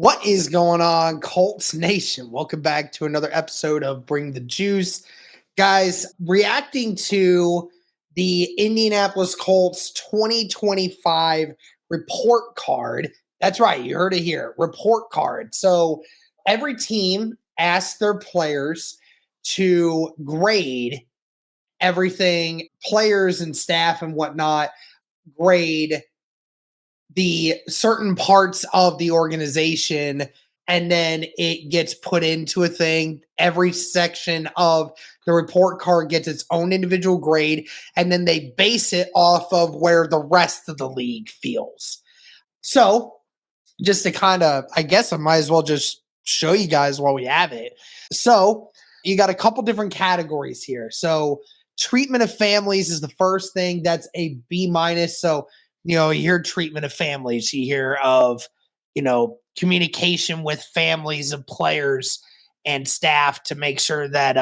What is going on, Colts Nation? Welcome back to another episode of Bring the Juice. Guys, reacting to the Indianapolis Colts 2025 report card. That's right, you heard it here, report card. So every team asked their players to grade everything, players and staff and whatnot, grade the certain parts of the organization, and then it gets put into a thing. Every section of the report card gets its own individual grade, and then they base it off of where the rest of the league feels. So just to kind of, I guess I might as well just show you guys while we have it. So you got a couple different categories here. So treatment of families is the first thing. That's a B minus. So you hear treatment of families, you hear of, communication with families of players and staff to make sure that,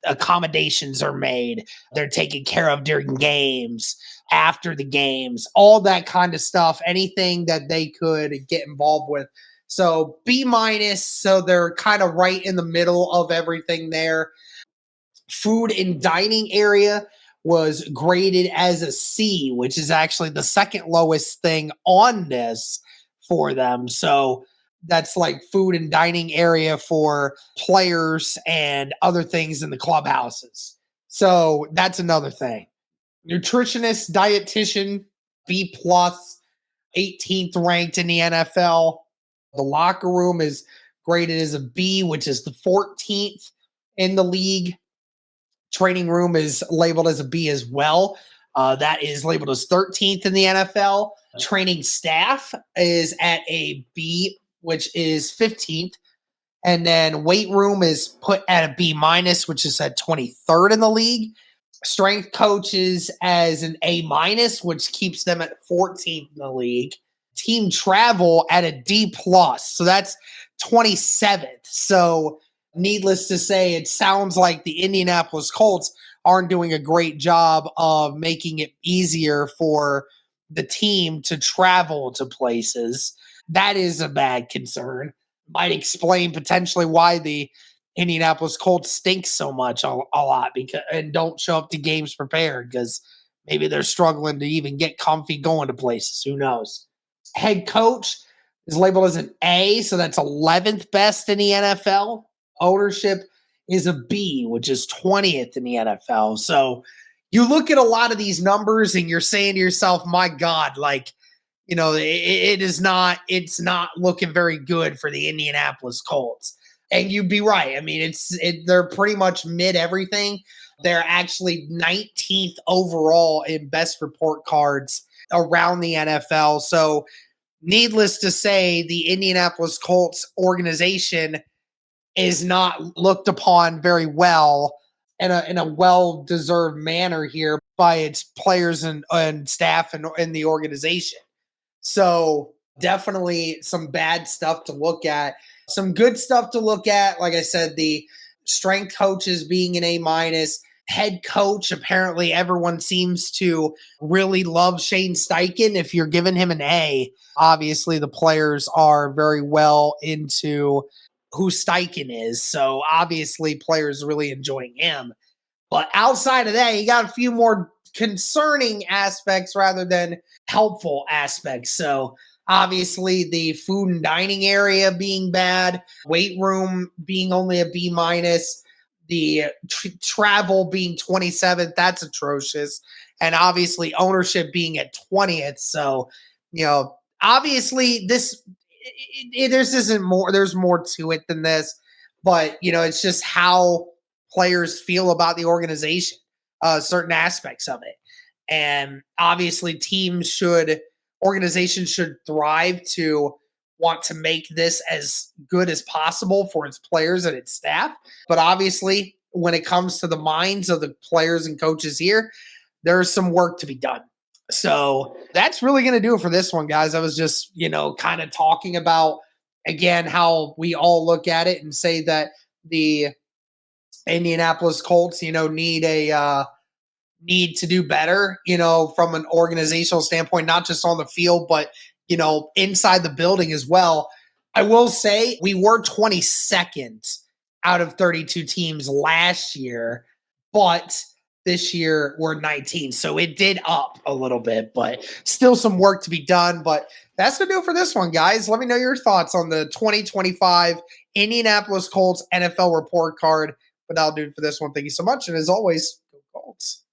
accommodations are made. They're taken care of during games, after the games, all that kind of stuff, anything that they could get involved with. So B minus, so they're kind of right in the middle of everything there. Food and dining area was graded as a C, which is actually the second lowest thing on this for them. So that's like food and dining area for players and other things in the clubhouses. So that's another thing. Nutritionist, dietitian, B plus, 18th ranked in the NFL. The locker room is graded as a B, which is the 14th in the league. Training room is labeled as a B as well. That is labeled as 13th in the NFL. Training staff is at a B, which is 15th. And then weight room is put at a B minus, which is at 23rd in the league. Strength coaches as an A minus, which keeps them at 14th in the league. Team travel at a D plus. So that's 27th. So needless to say, it sounds like the Indianapolis Colts aren't doing a great job of making it easier for the team to travel to places. That is a bad concern. Might explain potentially why the Indianapolis Colts stink so much a lot and don't show up to games prepared, because maybe they're struggling to even get comfy going to places. Who knows? Head coach is labeled as an A, so that's 11th best in the NFL. Ownership is a B, which is 20th in the NFL. So you look at a lot of these numbers and you're saying to yourself, my God, it's not looking very good for the Indianapolis Colts. And you'd be right. I mean, they're pretty much mid everything. They're actually 19th overall in best report cards around the NFL. So needless to say, the Indianapolis Colts organization is not looked upon very well in a well-deserved manner here by its players and staff and the organization. So definitely some bad stuff to look at. Some good stuff to look at. Like I said, the strength coaches being an A minus. Head coach, apparently everyone seems to really love Shane Steichen. If you're giving him an A, obviously the players are very well into who Steichen is. So obviously players really enjoying him. But outside of that, you got a few more concerning aspects rather than helpful aspects. So obviously the food and dining area being bad, weight room being only a B minus, the travel being 27th, that's atrocious. And obviously ownership being at 20th. So, obviously there's more to it than this, but it's just how players feel about the organization, certain aspects of it. And obviously organizations should thrive to want to make this as good as possible for its players and its staff. But obviously, when it comes to the minds of the players and coaches here, there's some work to be done. So that's really going to do it for this one, guys. I was just, kind of talking about, again, how we all look at it and say that the Indianapolis Colts, need to do better, from an organizational standpoint, not just on the field, but inside the building as well. I will say we were 22nd out of 32 teams last year, but this year we're 19. So it did up a little bit, but still some work to be done. But that's going to do it for this one, guys. Let me know your thoughts on the 2025 Indianapolis Colts NFL report card. But that'll do it for this one. Thank you so much. And as always, go Colts.